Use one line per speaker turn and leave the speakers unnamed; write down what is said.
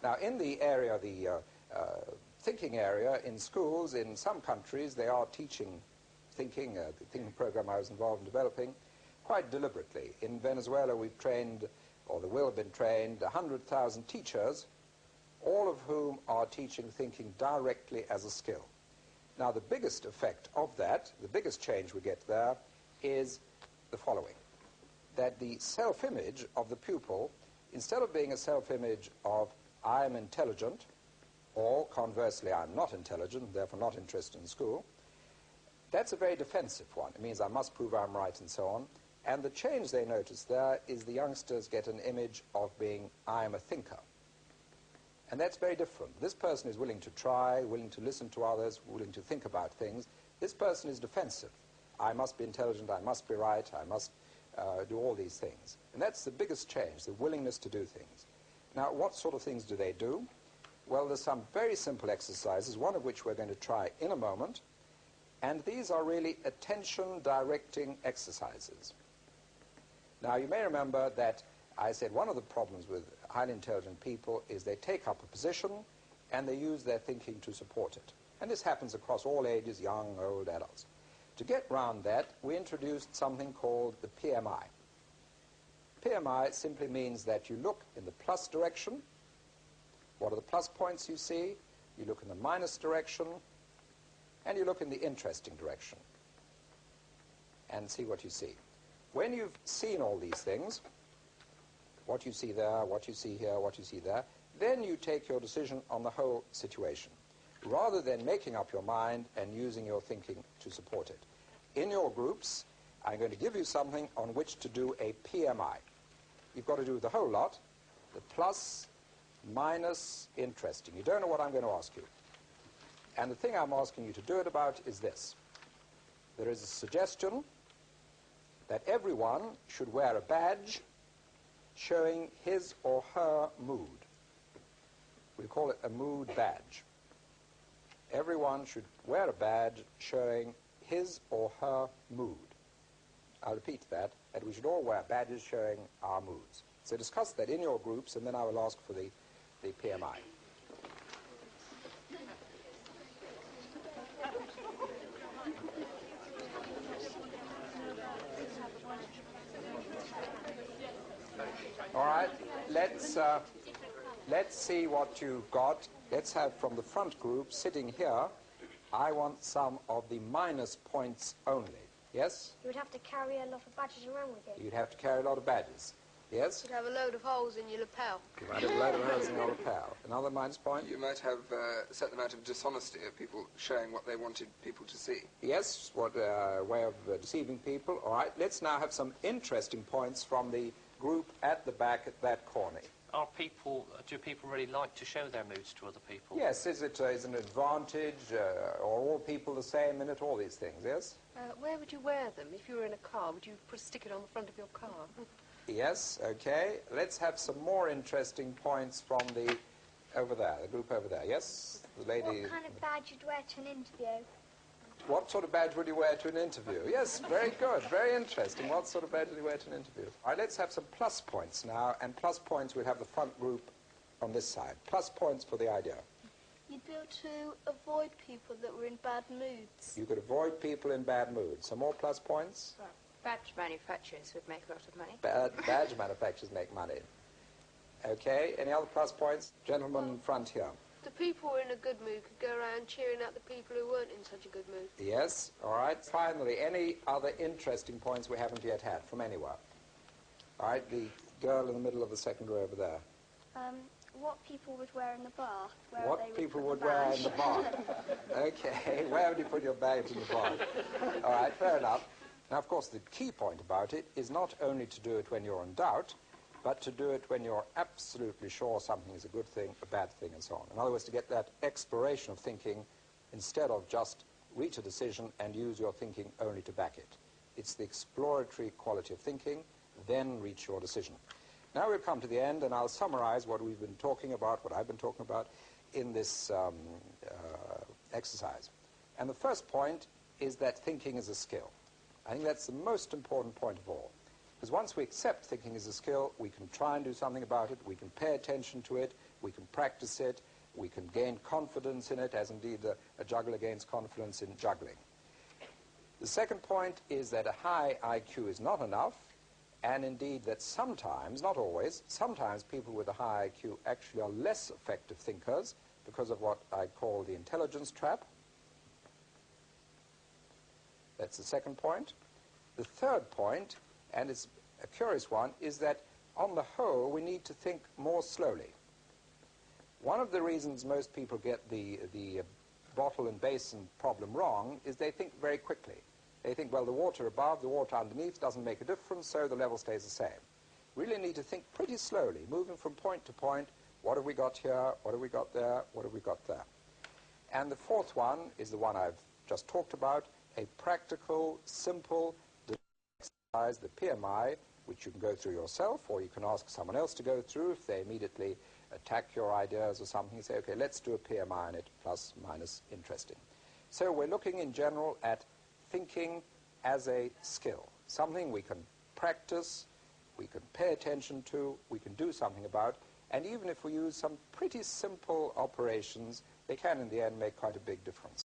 Now, in the area, the thinking area in schools, in some countries, they are teaching thinking, the thinking program I was involved in developing, quite deliberately. In Venezuela, we've trained, or there will have been trained, 100,000 teachers, all of whom are teaching thinking directly as a skill. Now, the biggest effect of that, the biggest change we get there, is the following, that the self-image of the pupil, instead of being a self-image of I am intelligent, or conversely, I'm not intelligent, therefore not interested in school, that's a very defensive one. It means I must prove I'm right and so on. And the change they notice there is the youngsters get an image of being I am a thinker. And that's very different. This person is willing to try, willing to listen to others, willing to think about things. This person is defensive. I must be intelligent, I must be right, I must do all these things. And that's the biggest change, the willingness to do things. Now, what sort of things do they do? Well, there's some very simple exercises, one of which we're going to try in a moment. And these are really attention-directing exercises. Now, you may remember that I said one of the problems with highly intelligent people is they take up a position and they use their thinking to support it. And this happens across all ages, young, old, adults. To get round that, we introduced something called the PMI. PMI simply means that you look in the plus direction. What are the plus points you see? You look in the minus direction, and you look in the interesting direction and see what you see. When you've seen all these things, what you see there, what you see here, what you see there, then you take your decision on the whole situation, rather than making up your mind and using your thinking to support it. In your groups, I'm going to give you something on which to do a PMI. You've got to do the whole lot, the plus, minus, interesting. You don't know what I'm going to ask you. And the thing I'm asking you to do it about is this. There is a suggestion that everyone should wear a badge showing his or her mood. We call it a mood badge. Everyone should wear a badge showing his or her mood. I'll repeat that we should all wear badges showing our moods. So discuss that in your groups, and then I will ask for the PMI. All right, let's see what you've got. Let's have from the front group sitting here, I want some of the minus points only. Yes?
You would have to carry a lot of badges around with you.
You'd have to carry a lot of badges. Yes?
You'd have a load of holes in your lapel.
You might have a load of holes in your lapel. Another minus point?
You might have a certain amount of dishonesty of people showing what they wanted people to see.
Yes, what way of deceiving people. All right, let's now have some interesting points from the group at the back at that corner.
Do people really like to show their moods to other people?
Yes, is it an advantage? Are all people the same in it? All these things, yes?
Where would you wear them? If you were in a car, would you stick it on the front of your car?
Yes, okay. Let's have some more interesting points from the over there, the group over there. Yes, the lady.
What kind of badge you'd wear to an interview?
What sort of badge would you wear to an interview? Yes, very good, very interesting. What sort of badge would you wear to an interview? All right, let's have some plus points now, and plus points we'll have the front group on this side. Plus points for the idea.
You'd be able to avoid people that were in bad moods.
You could avoid people in bad moods. Some more plus points?
Well, badge manufacturers would make a lot of money.
Badge manufacturers make money. Okay, any other plus points? Gentleman in front here.
The people who were in a good mood could go around cheering up the people who weren't in such a good mood.
Yes, all right. Finally, any other interesting points we haven't yet had from anywhere? All right, the girl in the middle of the second row over there.
What people would wear in the bar.
What people would wear in the bar. Okay, where would you put your bags in the bar? All right, fair enough. Now, of course, the key point about it is not only to do it when you're in doubt, but to do it when you're absolutely sure something is a good thing, a bad thing, and so on. In other words, to get that exploration of thinking instead of just reach a decision and use your thinking only to back it. It's the exploratory quality of thinking, then reach your decision. Now we'll come to the end, and I'll summarize what we've been talking about, what I've been talking about in this exercise. And the first point is that thinking is a skill. I think that's the most important point of all. Because once we accept thinking is a skill, we can try and do something about it, we can pay attention to it, we can practice it, we can gain confidence in it, as indeed a juggler gains confidence in juggling. The second point is that a high IQ is not enough, and indeed that sometimes, not always, sometimes people with a high IQ actually are less effective thinkers because of what I call the intelligence trap. That's the second point. The third point, and it's a curious one, is that on the whole we need to think more slowly. One of the reasons most people get the bottle and basin problem wrong is they think very quickly. They think, well, the water above, the water underneath doesn't make a difference, so the level stays the same. Really need to think pretty slowly, moving from point to point. What have we got here? What have we got there? What have we got there? And the fourth one is the one I've just talked about, a practical, simple exercise, the PMI, which you can go through yourself, or you can ask someone else to go through if they immediately attack your ideas or something. You say, okay, let's do a PMI on it, plus, minus, interesting. So we're looking in general at thinking as a skill, something we can practice, we can pay attention to, we can do something about, and even if we use some pretty simple operations, they can in the end make quite a big difference.